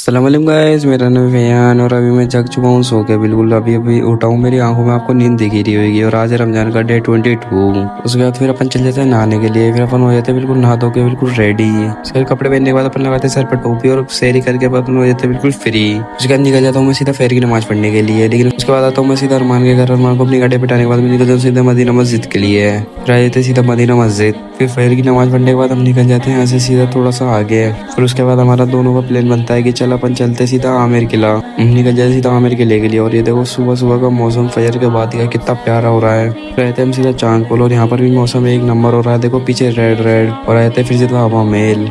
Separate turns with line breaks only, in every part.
अस्सलाम वालेकुम गाइस, मेरा नाम है फैयान और अभी मैं जग चुका हूँ सो के। बिल्कुल अभी अभी उठा हूँ। मेरी आंखों में आपको नींद दिख ही रही होगी। और आज है रमजान का डे 22। उसके बाद फिर अपन चल जाते हैं नहाने के लिए। फिर अपन हो जाते हैं बिल्कुल नहा धो के बिल्कुल रेडी। उसके बाद कपड़े पहनने के बाद अपन लगाते हैं सर पर टोपी और सेरी करके अपन हो जाते हैं बिल्कुल फ्री। उसके बाद निकल जाता हूँ मैं सीधा फजर की नमाज पढ़ने के लिए। लेकिन उसके बाद आता हूँ मैं सीधा अरमान के घर। अरमान को अपनी गाड़ी बिठाने के बाद मैं निकल जाता हूँ सीधा मदीना मस्जिद के लिए। फिर आ जाते हैं सीधा मदीना मस्जिद। फिर फजर की नमाज पढ़ने के बाद हम निकल जाते हैं यहाँ से सीधा थोड़ा सा आगे। फिर उसके बाद हमारा दोनों का प्लान बनता है कि चल अपन चलते सीधा आमिर किला। हम निकल जाते सीधा आमिर किले के लिए। और ये देखो सुबह सुबह का मौसम फजर के बाद का कितना प्यारा हो रहा है। फिर रहते हैं हम सीधा चांद पोल। और यहाँ पर भी मौसम एक नंबर हो रहा है। देखो पीछे रेड रेड। और रहते हैं फिर सीधा हवा महल।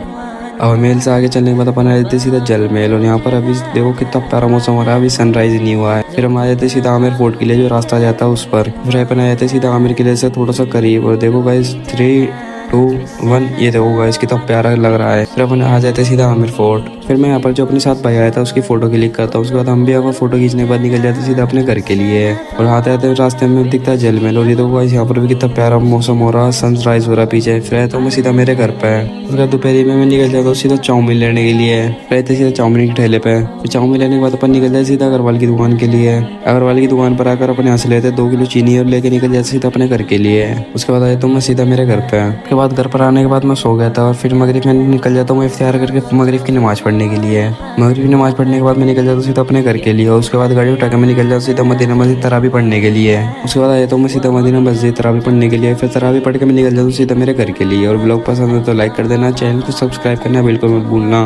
हवा महल से आगे चलने के बाद अपन आ जाते सीधा जल महल। और यहाँ पर अभी देखो कितना प्यारा मौसम हो रहा है। अभी सनराइज नहीं हुआ है। फिर हम आ जाते सीधा आमिर फोर्ट के लिए जो रास्ता जाता है उस पर। फिर अपन आ जाते सीधा आमिर किले से थोड़ा सा करीब। और देखो गाइस 3, 2, 1 ये देखो गाइस कितना प्यारा लग रहा है। फिर अपन आ जाते सीधा आमिर फोर्ट। फिर मैं यहाँ पर जो अपने साथ भाई आया था उसकी फोटो क्लिक करता हूँ। उसके बाद हम भी यहाँ पर फोटो खींचने के बाद निकल जाते सीधा अपने घर के लिए। और आते आते रास्ते में दिखता है जल महल। और ये देखो गाइस यहाँ पर भी कितना प्यारा मौसम हो रहा है। सनराइज हो रहा है पीछे। फिर रहता हूँ मैं सीधा मेरे घर पे। उसके बाद दोपहरी में मैं निकल जाता हूँ सीधा चाउमीन लेने के लिए। रहते सीधा चाउमीन के ठेले पे। फिर चाउमीन लेने के बाद अपन निकल जाते सीधा अग्रवाल की दुकान के लिए। अग्रवाल की दुकान पर आकर अपन यहाँ से लेते 2 किलो चीनी और लेके निकल जाते सीधा अपने घर के लिए। उसके बाद आया तो मैं सीधा मेरे घर पे। उसके बाद घर पर आने के बाद मैं सो गया था। और फिर मगरिब में निकल जाता हूँ मैं इफ्तियार करके मगरिब की नमाज पढ़ने के लिए। मगरिब की नमाज पढ़ने के बाद मैं निकल जाता हूँ सीधा अपने घर के लिए। और उसके बाद गाड़ी उठा के मैं निकल जाता हूँ सीधा मदीना मस्जिद तरावी पढ़ने के लिए। उसके बाद आया तो मैं सीधा मदीना मस्जिद तरावी पढ़ने के लिए। फिर तरावी पढ़ के मैं निकल जाता हूँ सीधा मेरे घर के लिए। और ब्लॉग पसंद है तो लाइक कर देना, चैनल को सब्सक्राइब करना बिल्कुल मत भूलना।